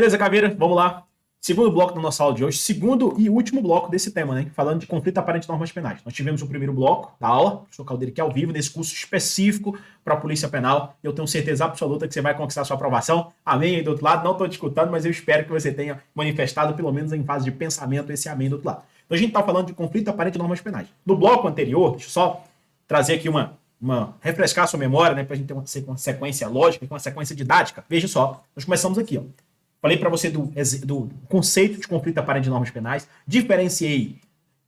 Beleza, Caveira? Vamos lá. Segundo bloco da nossa aula de hoje, segundo e último bloco desse tema, né? Falando de conflito aparente de normas penais. Nós tivemos o primeiro bloco da aula, o professor Caldeira aqui ao vivo, nesse curso específico para a Polícia Penal. E eu tenho certeza absoluta que você vai conquistar a sua aprovação. Amém aí do outro lado. Não estou te escutando, mas eu espero que você tenha manifestado, pelo menos em fase de pensamento, esse amém do outro lado. Então a gente está falando de conflito aparente de normas penais. No bloco anterior, deixa eu só trazer aqui refrescar a sua memória, né? Para a gente ter uma sequência lógica, uma sequência didática. Veja só, nós começamos aqui, ó. Falei para você do conceito de conflito aparente de normas penais, diferenciei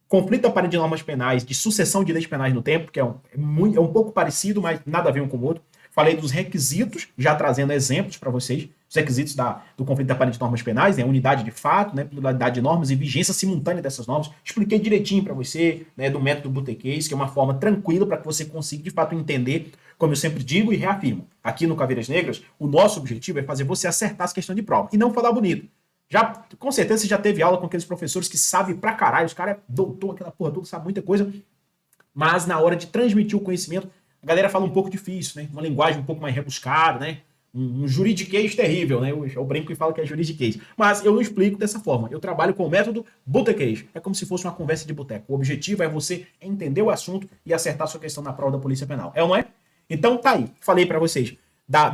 conflito aparente de normas penais de sucessão de leis penais no tempo, que é um pouco parecido, mas nada a ver um com o outro. Falei dos requisitos, já trazendo exemplos para vocês, os requisitos do conflito aparente de normas penais, né, unidade de fato, né, pluralidade de normas e vigência simultânea dessas normas. Expliquei direitinho para você, né, do método Butequês, que é uma forma tranquila para que você consiga, de fato, entender, como eu sempre digo e reafirmo. Aqui no Caveiras Negras, o nosso objetivo é fazer você acertar as questões de prova e não falar bonito. Já, com certeza você já teve aula com aqueles professores que sabem pra caralho, os caras é doutor, aquela porra toda, sabe muita coisa, mas na hora de transmitir o conhecimento, a galera fala um pouco difícil, né? Uma linguagem um pouco mais rebuscada, né? Um juridiquês terrível, né? Eu brinco e falo que é juridiquês. Mas eu não explico dessa forma. Eu trabalho com o método Butequês. É como se fosse uma conversa de boteco. O objetivo é você entender o assunto e acertar a sua questão na prova da Polícia Penal. É ou não é? Então tá aí. Falei para vocês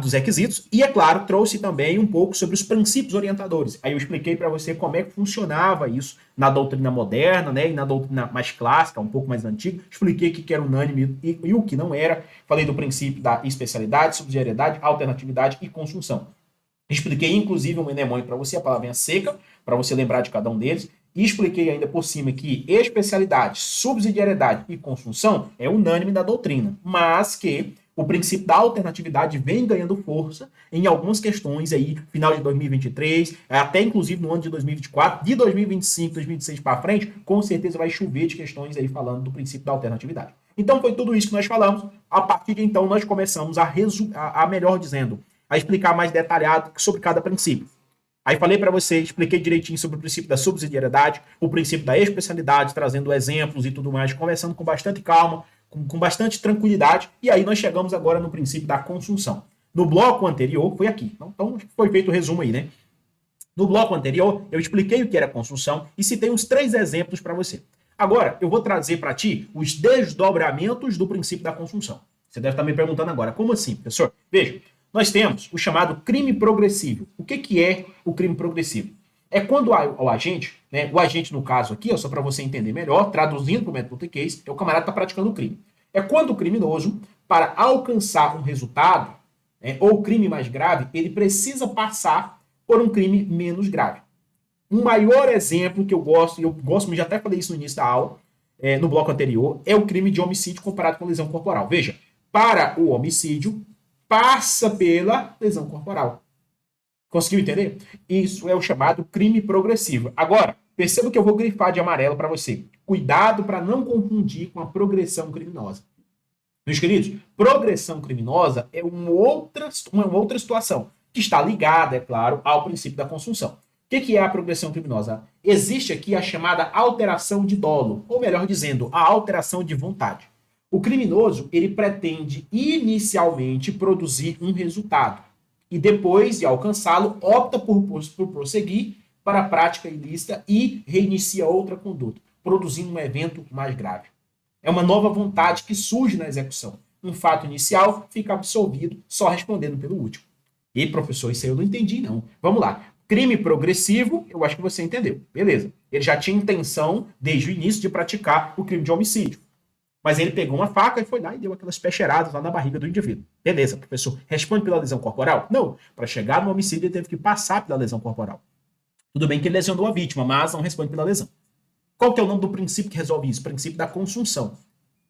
dos requisitos e, é claro, trouxe também um pouco sobre os princípios orientadores. Aí eu expliquei para você como é que funcionava isso na doutrina moderna, né, e na doutrina mais clássica, um pouco mais antiga. Expliquei o que era unânime e o que não era. Falei do princípio da especialidade, subsidiariedade, alternatividade e consunção. Expliquei, inclusive, um mnemônio para você, a palavrinha seca, para você lembrar de cada um deles. E expliquei ainda por cima que especialidade, subsidiariedade e consunção é unânime da doutrina, mas que o princípio da alternatividade vem ganhando força em algumas questões aí, final de 2023, até inclusive no ano de 2024, de 2025, 2026 para frente, com certeza vai chover de questões aí falando do princípio da alternatividade. Então foi tudo isso que nós falamos. A partir de então nós começamos melhor dizendo, a explicar mais detalhado sobre cada princípio. Aí falei para você, expliquei direitinho sobre o princípio da subsidiariedade, o princípio da especialidade, trazendo exemplos e tudo mais, conversando com bastante calma, com bastante tranquilidade, e aí nós chegamos agora no princípio da consunção. No bloco anterior, foi aqui, então foi feito o resumo aí, né? No bloco anterior, eu expliquei o que era consunção e citei uns 3 exemplos para você. Agora, eu vou trazer para ti os desdobramentos do princípio da consunção. Você deve estar me perguntando agora, como assim, professor? Veja, nós temos o chamado crime progressivo. O que é o crime progressivo? É quando o agente, né, o agente no caso aqui, só para você entender melhor, traduzindo para o método Butequês, é o camarada que está praticando o crime. É quando o criminoso, para alcançar um resultado, né, ou crime mais grave, ele precisa passar por um crime menos grave. Um maior exemplo que eu gosto, já até falei isso no início da aula, no bloco anterior, é o crime de homicídio comparado com lesão corporal. Veja, para o homicídio, passa pela lesão corporal. Conseguiu entender? Isso é o chamado crime progressivo. Agora, perceba que eu vou grifar de amarelo para você. Cuidado para não confundir com a progressão criminosa. Meus queridos, progressão criminosa é uma outra situação que está ligada, é claro, ao princípio da consunção. O que é a progressão criminosa? Existe aqui a chamada alteração de dolo, ou melhor dizendo, a alteração de vontade. O criminoso, ele pretende inicialmente produzir um resultado e depois de alcançá-lo, opta por prosseguir para a prática ilícita e reinicia outra conduta, produzindo um evento mais grave. É uma nova vontade que surge na execução. Um fato inicial fica absolvido só respondendo pelo último. E, professor, isso aí eu não entendi, não. Vamos lá. Crime progressivo, eu acho que você entendeu. Beleza. Ele já tinha intenção, desde o início, de praticar o crime de homicídio. Mas ele pegou uma faca e foi lá e deu aquelas peixeiradas lá na barriga do indivíduo. Beleza, professor. Responde pela lesão corporal? Não. Para chegar no homicídio, ele teve que passar pela lesão corporal. Tudo bem que ele lesionou a vítima, mas não responde pela lesão. Qual que é o nome do princípio que resolve isso? O princípio da consunção.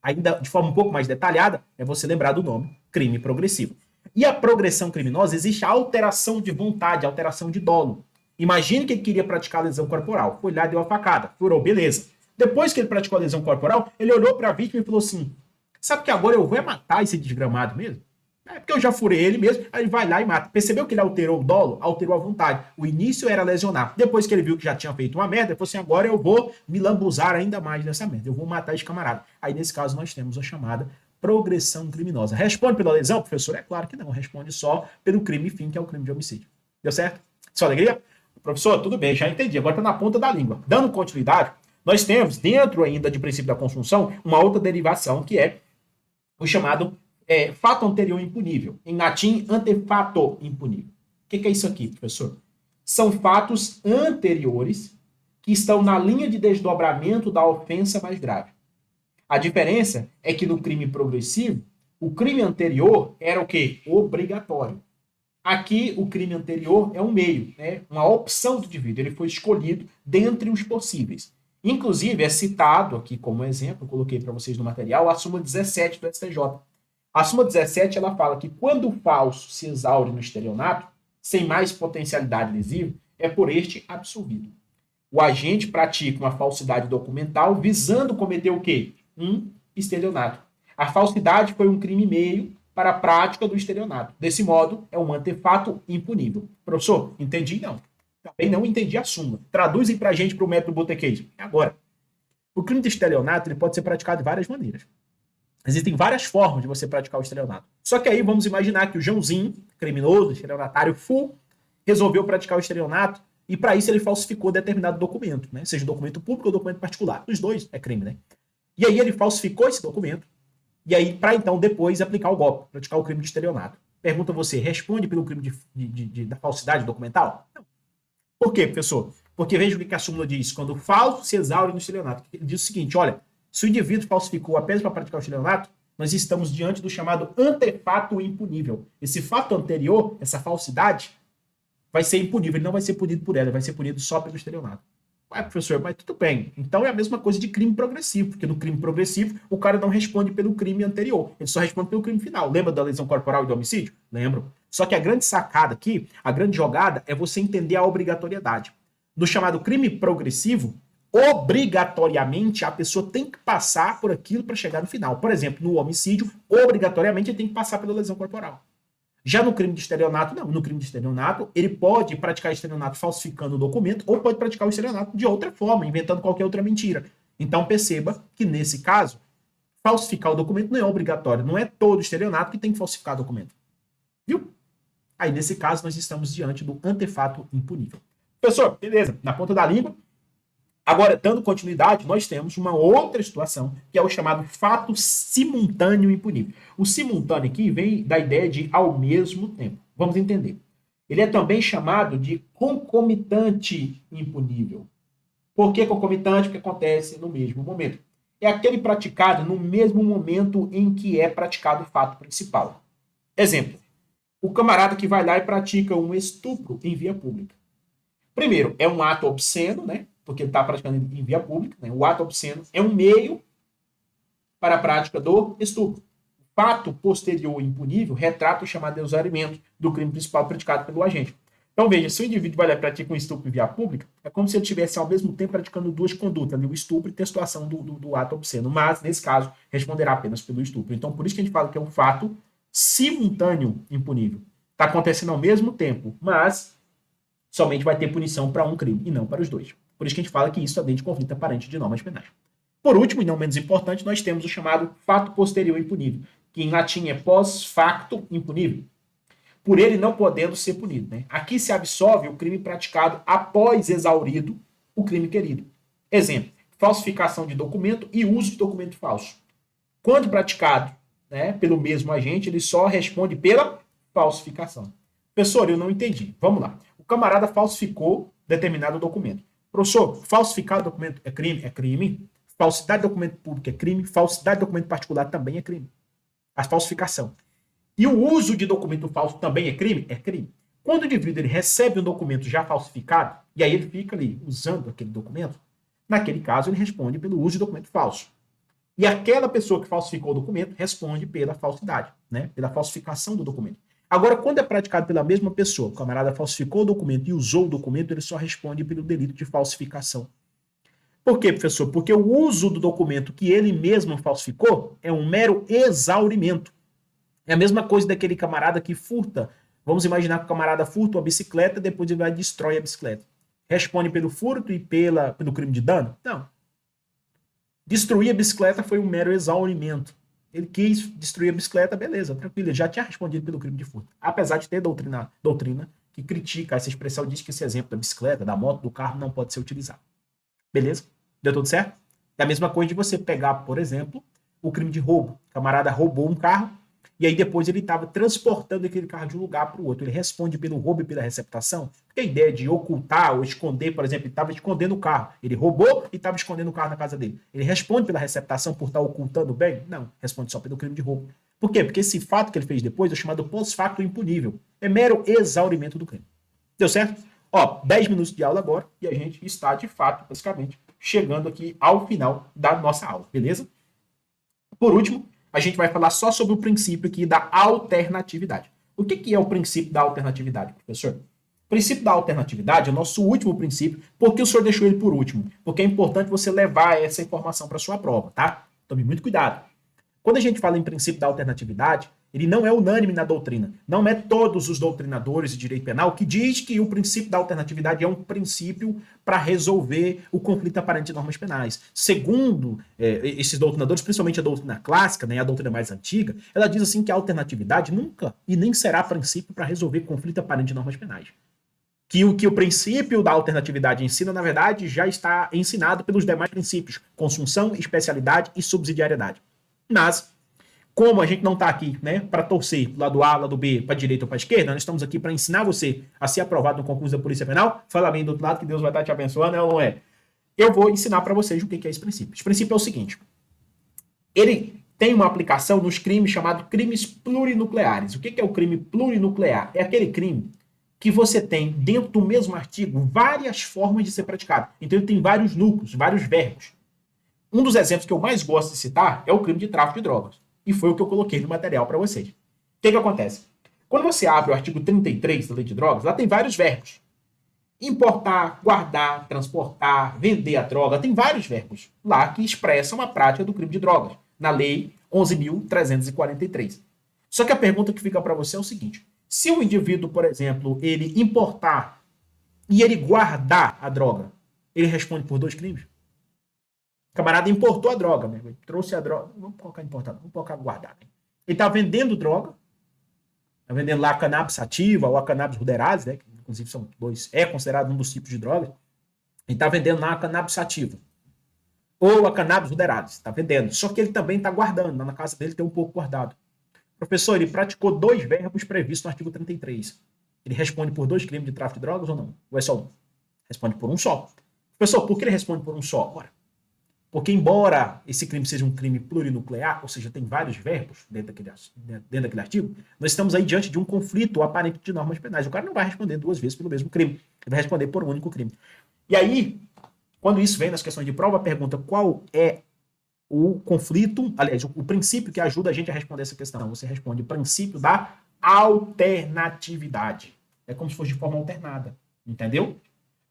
Ainda de forma um pouco mais detalhada, é você lembrar do nome, crime progressivo. E a progressão criminosa, existe a alteração de vontade, a alteração de dolo. Imagine que ele queria praticar a lesão corporal. Foi lá e deu a facada. Furou, beleza. Depois que ele praticou a lesão corporal, ele olhou para a vítima e falou assim, sabe que agora eu vou matar esse desgramado mesmo? É porque eu já furei ele mesmo, aí ele vai lá e mata. Percebeu que ele alterou o dolo? Alterou a vontade. O início era lesionar. Depois que ele viu que já tinha feito uma merda, ele falou assim, agora eu vou me lambuzar ainda mais nessa merda. Eu vou matar esse camarada. Aí, nesse caso, nós temos a chamada progressão criminosa. Responde pela lesão, professor? É claro que não. Responde só pelo crime fim, que é o crime de homicídio. Deu certo? Só alegria? Professor, tudo bem, já entendi. Agora está na ponta da língua. Dando continuidade, nós temos, dentro ainda de princípio da consunção, uma outra derivação que é o chamado fato anterior impunível. Em latim, antefato impunível. O que é isso aqui, professor? São fatos anteriores que estão na linha de desdobramento da ofensa mais grave. A diferença é que no crime progressivo, o crime anterior era o quê? Obrigatório. Aqui, o crime anterior é um meio, né? Uma opção do indivíduo. Ele foi escolhido dentre os possíveis. Inclusive, é citado aqui como exemplo, eu coloquei para vocês no material, a súmula 17 do STJ. A súmula 17, ela fala que quando o falso se exaure no estelionato, sem mais potencialidade lesiva, é por este absolvido. O agente pratica uma falsidade documental visando cometer o quê? Um estelionato. A falsidade foi um crime meio para a prática do estelionato. Desse modo, é um antefato impunível. Professor, entendi? Não. Também não entendi a súmula. Traduzem para a gente para o método Botequeiro. Agora, o crime de estelionato ele pode ser praticado de várias maneiras. Existem várias formas de você praticar o estelionato. Só que aí vamos imaginar que o Joãozinho, criminoso, estelionatário full, resolveu praticar o estelionato e para isso ele falsificou determinado documento, né? Seja documento público ou documento particular. Os dois é crime, né? E aí ele falsificou esse documento e aí para então depois aplicar o golpe, praticar o crime de estelionato. Pergunta você, responde pelo crime da falsidade documental? Não. Por quê, professor? Porque veja o que a súmula diz. Quando o falso se exaure no estelionato, ele diz o seguinte, olha, se o indivíduo falsificou apenas para praticar o estelionato, nós estamos diante do chamado antefato impunível. Esse fato anterior, essa falsidade, vai ser impunível. Ele não vai ser punido por ela, ele vai ser punido só pelo estelionato. Ué, professor, mas tudo bem. Então é a mesma coisa de crime progressivo, porque no crime progressivo o cara não responde pelo crime anterior, ele só responde pelo crime final. Lembra da lesão corporal e do homicídio? Lembro. Só que a grande sacada aqui, a grande jogada, é você entender a obrigatoriedade. No chamado crime progressivo, obrigatoriamente a pessoa tem que passar por aquilo para chegar no final. Por exemplo, no homicídio, obrigatoriamente ele tem que passar pela lesão corporal. Já no crime de estelionato, não. No crime de estelionato, ele pode praticar estelionato falsificando o documento ou pode praticar o estelionato de outra forma, inventando qualquer outra mentira. Então perceba que nesse caso, falsificar o documento não é obrigatório. Não é todo estelionato que tem que falsificar o documento. Viu? Aí nesse caso nós estamos diante do antefato impunível. Professor, beleza. Na ponta da língua. Agora, dando continuidade, nós temos uma outra situação, que é o chamado fato simultâneo impunível. O simultâneo aqui vem da ideia de ao mesmo tempo. Vamos entender. Ele é também chamado de concomitante impunível. Por que concomitante? Porque acontece no mesmo momento. É aquele praticado no mesmo momento em que é praticado o fato principal. Exemplo, o camarada que vai lá e pratica um estupro em via pública. Primeiro, é um ato obsceno, né? Porque ele está praticando em via pública, né? O ato obsceno é um meio para a prática do estupro. O fato posterior impunível retrata o chamado exaurimento do crime principal praticado pelo agente. Então, veja, se o indivíduo vai lá e pratica um estupro em via pública, é como se ele estivesse ao mesmo tempo praticando duas condutas, o estupro e textuação do ato obsceno. Mas, nesse caso, responderá apenas pelo estupro. Então, por isso que a gente fala que é um fato simultâneo impunível. Está acontecendo ao mesmo tempo, mas somente vai ter punição para um crime e não para os dois. Por isso que a gente fala que isso é dentro de conflito aparente de normas penais. Por último, e não menos importante, nós temos o chamado fato posterior impunível, que em latim é pós facto impunível, por ele não podendo ser punido. Né? Aqui se absolve o crime praticado após exaurido o crime querido. Exemplo, falsificação de documento e uso de documento falso. Quando praticado, né, pelo mesmo agente, ele só responde pela falsificação. Professor, eu não entendi. Vamos lá. O camarada falsificou determinado documento. Professor, falsificar documento é crime? É crime. Falsidade de documento público é crime. Falsidade de documento particular também é crime. A falsificação. E o uso de documento falso também é crime? É crime. Quando o indivíduo ele recebe um documento já falsificado, e aí ele fica ali usando aquele documento, naquele caso ele responde pelo uso de documento falso. E aquela pessoa que falsificou o documento responde pela falsidade, né? Pela falsificação do documento. Agora, quando é praticado pela mesma pessoa, o camarada falsificou o documento e usou o documento, ele só responde pelo delito de falsificação. Por quê, professor? Porque o uso do documento que ele mesmo falsificou é um mero exaurimento. É a mesma coisa daquele camarada que furta. Vamos imaginar que o camarada furta uma bicicleta e depois ele vai e destrói a bicicleta. Responde pelo furto e pelo crime de dano? Não. Destruir a bicicleta foi um mero exaurimento. Ele quis destruir a bicicleta, beleza, tranquilo, ele já tinha respondido pelo crime de furto. Apesar de ter doutrina que critica essa expressão, diz que esse exemplo da bicicleta, da moto, do carro não pode ser utilizado. Beleza? Deu tudo certo? É a mesma coisa de você pegar, por exemplo, o crime de roubo. O camarada roubou um carro e aí depois ele estava transportando aquele carro de um lugar para o outro. Ele responde pelo roubo e pela receptação. Porque a ideia de ocultar ou esconder, por exemplo, ele estava escondendo o carro. Ele roubou e estava escondendo o carro na casa dele. Ele responde pela receptação por estar ocultando o bem? Não, responde só pelo crime de roubo. Por quê? Porque esse fato que ele fez depois é chamado post-facto impunível. É mero exaurimento do crime. Deu certo? Ó, 10 minutos de aula agora e a gente está, de fato, basicamente, chegando aqui ao final da nossa aula, beleza? Por último, a gente vai falar só sobre o princípio aqui da alternatividade. O que é o princípio da alternatividade, professor? O princípio da alternatividade é o nosso último princípio. Por que o senhor deixou ele por último? Porque é importante você levar essa informação para a sua prova, tá? Tome muito cuidado. Quando a gente fala em princípio da alternatividade, ele não é unânime na doutrina. Não é todos os doutrinadores de direito penal que diz que o princípio da alternatividade é um princípio para resolver o conflito aparente de normas penais. Segundo esses doutrinadores, principalmente a doutrina clássica, né, a doutrina mais antiga, ela diz assim que a alternatividade nunca e nem será princípio para resolver conflito aparente de normas penais. Que o princípio da alternatividade ensina, na verdade, já está ensinado pelos demais princípios: consunção, especialidade e subsidiariedade. Mas, como a gente não está aqui, né, para torcer do lado A, lado B, para a direita ou para a esquerda, nós estamos aqui para ensinar você a ser aprovado no concurso da Polícia Penal. Fala bem do outro lado que Deus vai estar te abençoando, é ou não é? Eu vou ensinar para vocês o que é esse princípio. Esse princípio é o seguinte: ele tem uma aplicação nos crimes chamados crimes plurinucleares. O que é o crime plurinuclear? É aquele crime que você tem dentro do mesmo artigo várias formas de ser praticado. Então ele tem vários núcleos, vários verbos. Um dos exemplos que eu mais gosto de citar é o crime de tráfico de drogas. E foi o que eu coloquei no material para vocês. O que acontece? Quando você abre o artigo 33 da Lei de Drogas, lá tem vários verbos. Importar, guardar, transportar, vender a droga. Tem vários verbos lá que expressam a prática do crime de drogas, na Lei 11.343. Só que a pergunta que fica para você é o seguinte: se o indivíduo, por exemplo, ele importar e ele guardar a droga, ele responde por 2 crimes? O camarada importou a droga, né? Ele trouxe a droga. Vamos colocar importado, vamos colocar guardado. Ele está vendendo droga, está vendendo lá a cannabis sativa ou a cannabis ruderalis, né? Que inclusive são 2, é considerado um dos tipos de drogas. Ele está vendendo lá a cannabis sativa ou a cannabis ruderalis, está vendendo. Só que ele também está guardando, lá na casa dele tem um pouco guardado. Professor, ele praticou 2 verbos previstos no artigo 33. Ele responde por 2 crimes de tráfico de drogas ou não? Ou é só um? Responde por um só. Professor, por que ele responde por um só? Ora, porque embora esse crime seja um crime plurinuclear, ou seja, tem vários verbos dentro daquele artigo, nós estamos aí diante de um conflito aparente de normas penais. O cara não vai responder 2 vezes pelo mesmo crime. Ele vai responder por um único crime. E aí, quando isso vem nas questões de prova, pergunta qual é o conflito, aliás, o princípio que ajuda a gente a responder essa questão. Você responde o princípio da alternatividade. É como se fosse de forma alternada. Entendeu?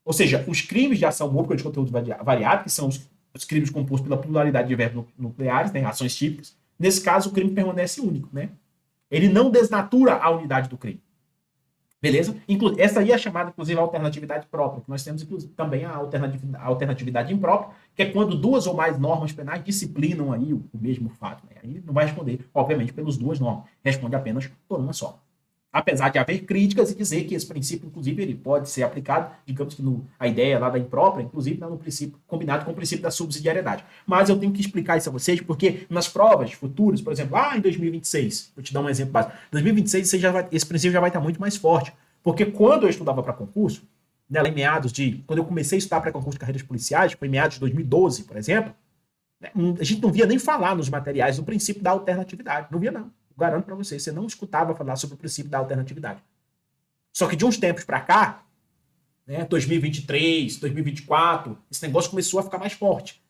Ou seja, os crimes de ação múltipla de conteúdo variado, que são os crimes compostos pela pluralidade de verbos nucleares, né, ações típicas, nesse caso o crime permanece único, né? Ele não desnatura a unidade do crime. Beleza? Essa aí é chamada, inclusive, alternatividade própria, que nós temos, inclusive, também a alternatividade imprópria, que é quando 2 ou mais normas penais disciplinam aí o mesmo fato. Né? Aí não vai responder, obviamente, pelas 2 normas. Responde apenas por uma só. Apesar de haver críticas e dizer que esse princípio, inclusive, ele pode ser aplicado, digamos que a ideia lá da imprópria, inclusive, no princípio, combinado com o princípio da subsidiariedade. Mas eu tenho que explicar isso a vocês, porque nas provas futuras, por exemplo, em 2026, vou te dar um exemplo básico, em 2026 esse princípio já vai estar muito mais forte, porque quando eu estudava para concurso, né, em meados quando eu comecei a estudar para concurso de carreiras policiais, foi em meados de 2012, por exemplo, né, a gente não via nem falar nos materiais do princípio da alternatividade, não via não. Garanto para você, você não escutava falar sobre o princípio da alternatividade. Só que de uns tempos para cá, né, 2023, 2024, esse negócio começou a ficar mais forte.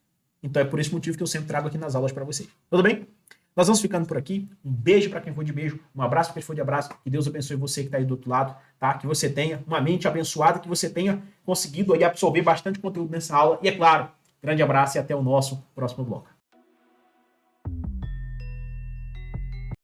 Então é por esse motivo que eu sempre trago aqui nas aulas para vocês. Tudo bem? Nós vamos ficando por aqui. Um beijo para quem for de beijo, um abraço para quem for de abraço. Que Deus abençoe você que está aí do outro lado, tá? Que você tenha uma mente abençoada, que você tenha conseguido aí absorver bastante conteúdo nessa aula. E é claro, grande abraço e até o nosso próximo bloco.